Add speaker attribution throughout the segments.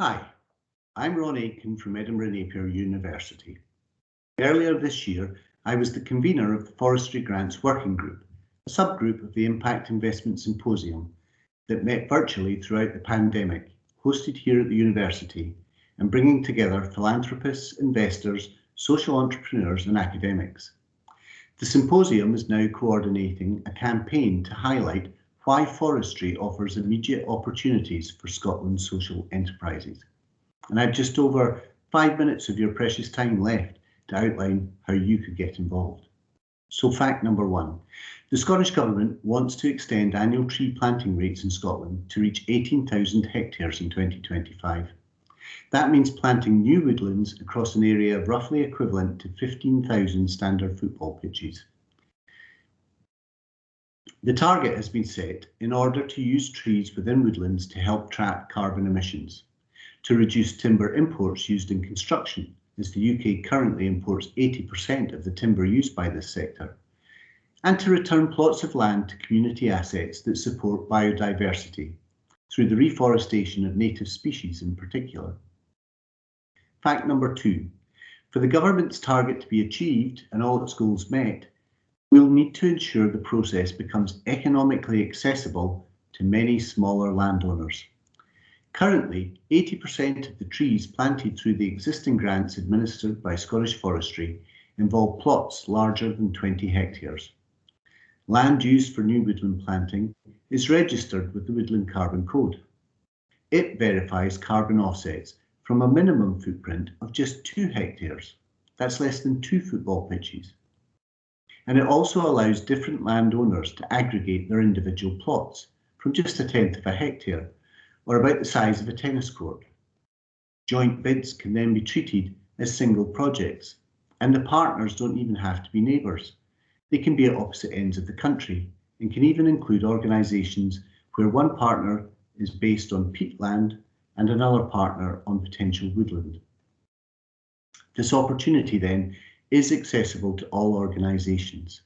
Speaker 1: Hi, I'm Ron Aitken from Edinburgh Napier University. Earlier this year, I was the convener of the Forestry Grants Working Group, a subgroup of the Impact Investment Symposium that met virtually throughout the pandemic, hosted here at the university and bringing together philanthropists, investors, social entrepreneurs and academics. The symposium is now coordinating a campaign to highlight why forestry offers immediate opportunities for Scotland's social enterprises. And I've just over 5 minutes of your precious time left to outline how you could get involved. So fact number one, the Scottish Government wants to extend annual tree planting rates in Scotland to reach 18,000 hectares in 2025. That means planting new woodlands across an area roughly equivalent to 15,000 standard football pitches. The target has been set in order to use trees within woodlands to help trap carbon emissions, to reduce timber imports used in construction, as the UK currently imports 80% of the timber used by this sector, and to return plots of land to community assets that support biodiversity through the reforestation of native species in particular. Fact number two, for the government's target to be achieved and all its goals met, we'll need to ensure the process becomes economically accessible to many smaller landowners. Currently, 80% of the trees planted through the existing grants administered by Scottish Forestry involve plots larger than 20 hectares. Land used for new woodland planting is registered with the Woodland Carbon Code. It verifies carbon offsets from a minimum footprint of just 2 hectares. That's less than 2 football pitches. And it also allows different landowners to aggregate their individual plots from just 1/10 of a hectare, or about the size of a tennis court. Joint bids can then be treated as single projects, and the partners don't even have to be neighbours. They can be at opposite ends of the country and can even include organisations where one partner is based on peatland and another partner on potential woodland. This opportunity then is accessible to all organisations.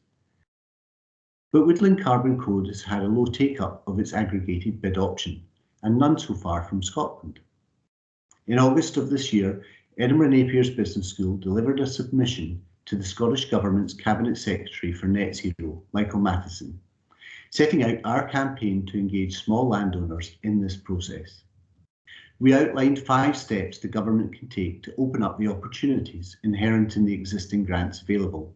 Speaker 1: But Woodland Carbon Code has had a low take-up of its aggregated bid option, and none so far from Scotland. In August of this year, Edinburgh Napier's Business School delivered a submission to the Scottish Government's Cabinet Secretary for Net Zero, Michael Matheson, setting out our campaign to engage small landowners in this process. We outlined 5 steps the government can take to open up the opportunities inherent in the existing grants available.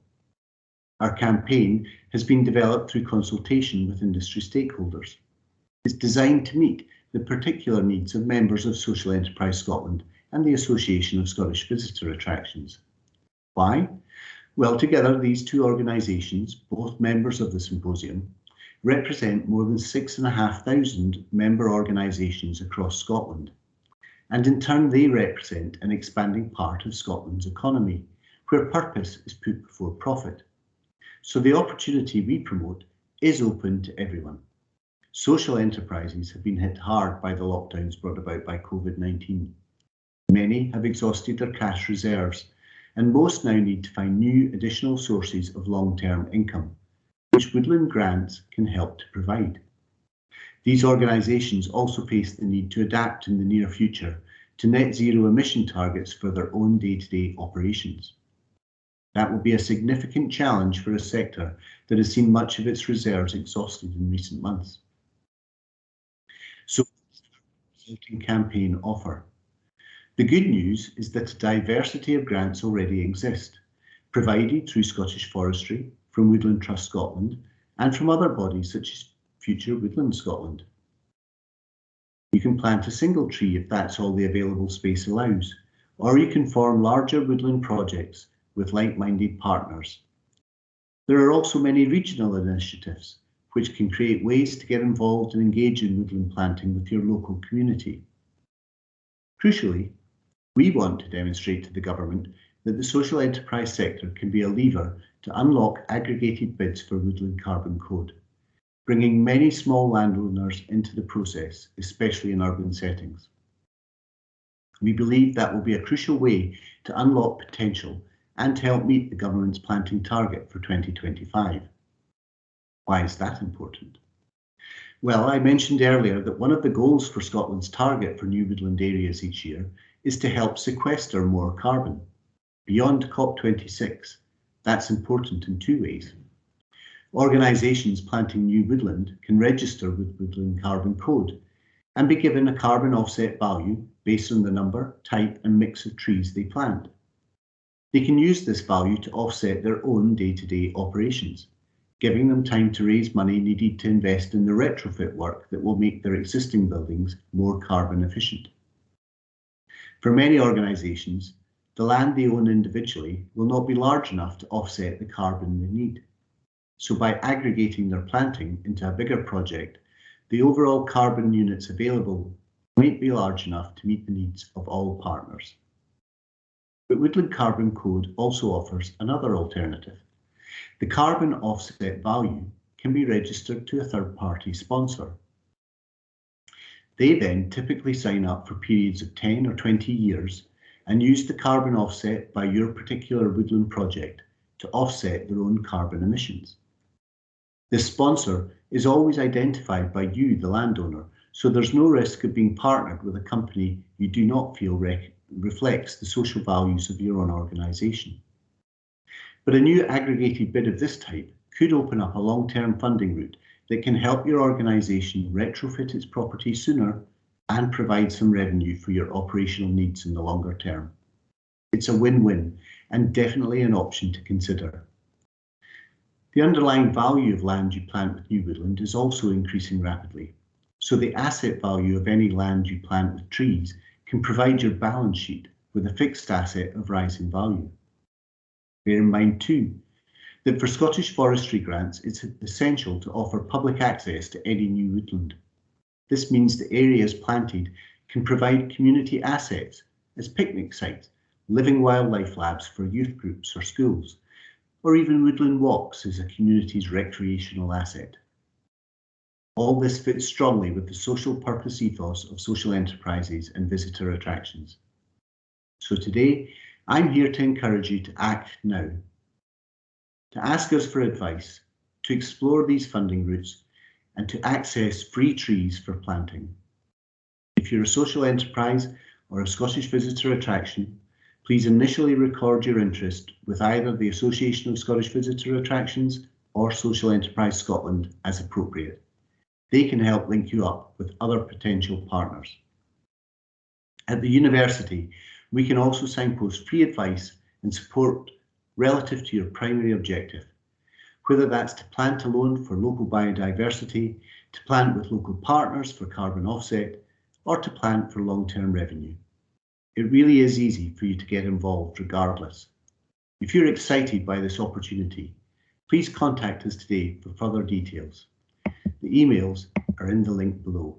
Speaker 1: Our campaign has been developed through consultation with industry stakeholders. It's designed to meet the particular needs of members of Social Enterprise Scotland and the Association of Scottish Visitor Attractions. Why? Well, together these two organisations, both members of the symposium, represent more than 6,500 member organisations across Scotland. And in turn, they represent an expanding part of Scotland's economy, where purpose is put before profit. So the opportunity we promote is open to everyone. Social enterprises have been hit hard by the lockdowns brought about by COVID-19. Many have exhausted their cash reserves, and most now need to find new additional sources of long-term income, which woodland grants can help to provide. These organisations also face the need to adapt in the near future to net zero emission targets for their own day-to-day operations. That will be a significant challenge for a sector that has seen much of its reserves exhausted in recent months. So, what does the campaign offer? The good news is that a diversity of grants already exist, provided through Scottish Forestry, from Woodland Trust Scotland, and from other bodies such as Future Woodland Scotland. You can plant a single tree if that's all the available space allows, or you can form larger woodland projects with like-minded partners. There are also many regional initiatives which can create ways to get involved and engage in woodland planting with your local community. Crucially, we want to demonstrate to the government that the social enterprise sector can be a lever to unlock aggregated bids for Woodland Carbon Code, bringing many small landowners into the process, especially in urban settings. We believe that will be a crucial way to unlock potential and to help meet the government's planting target for 2025. Why is that important? Well, I mentioned earlier that one of the goals for Scotland's target for new woodland areas each year is to help sequester more carbon. Beyond COP26, that's important in two ways. Organisations planting new woodland can register with Woodland Carbon Code and be given a carbon offset value based on the number, type and mix of trees they plant. They can use this value to offset their own day-to-day operations, giving them time to raise money needed to invest in the retrofit work that will make their existing buildings more carbon efficient. For many organisations, the land they own individually will not be large enough to offset the carbon they need. So by aggregating their planting into a bigger project, the overall carbon units available might be large enough to meet the needs of all partners. But Woodland Carbon Code also offers another alternative. The carbon offset value can be registered to a third-party sponsor. They then typically sign up for periods of 10 or 20 years and use the carbon offset by your particular woodland project to offset their own carbon emissions. This sponsor is always identified by you, the landowner, so there's no risk of being partnered with a company you do not feel reflects the social values of your own organisation. But a new aggregated bid of this type could open up a long-term funding route that can help your organisation retrofit its property sooner and provide some revenue for your operational needs in the longer term. It's a win-win and definitely an option to consider. The underlying value of land you plant with new woodland is also increasing rapidly, so the asset value of any land you plant with trees can provide your balance sheet with a fixed asset of rising value. Bear in mind too, that for Scottish forestry grants, it's essential to offer public access to any new woodland. This means the areas planted can provide community assets as picnic sites, living wildlife labs for youth groups or schools, or even woodland walks as a community's recreational asset. All this fits strongly with the social purpose ethos of social enterprises and visitor attractions. So today, I'm here to encourage you to act now, to ask us for advice, to explore these funding routes, and to access free trees for planting. If you're a social enterprise or a Scottish visitor attraction, please initially record your interest with either the Association of Scottish Visitor Attractions or Social Enterprise Scotland as appropriate. They can help link you up with other potential partners. At the university, we can also signpost free advice and support relative to your primary objective, whether that's to plant alone for local biodiversity, to plant with local partners for carbon offset, or to plant for long-term revenue. It really is easy for you to get involved regardless. If you're excited by this opportunity, please contact us today for further details. The emails are in the link below.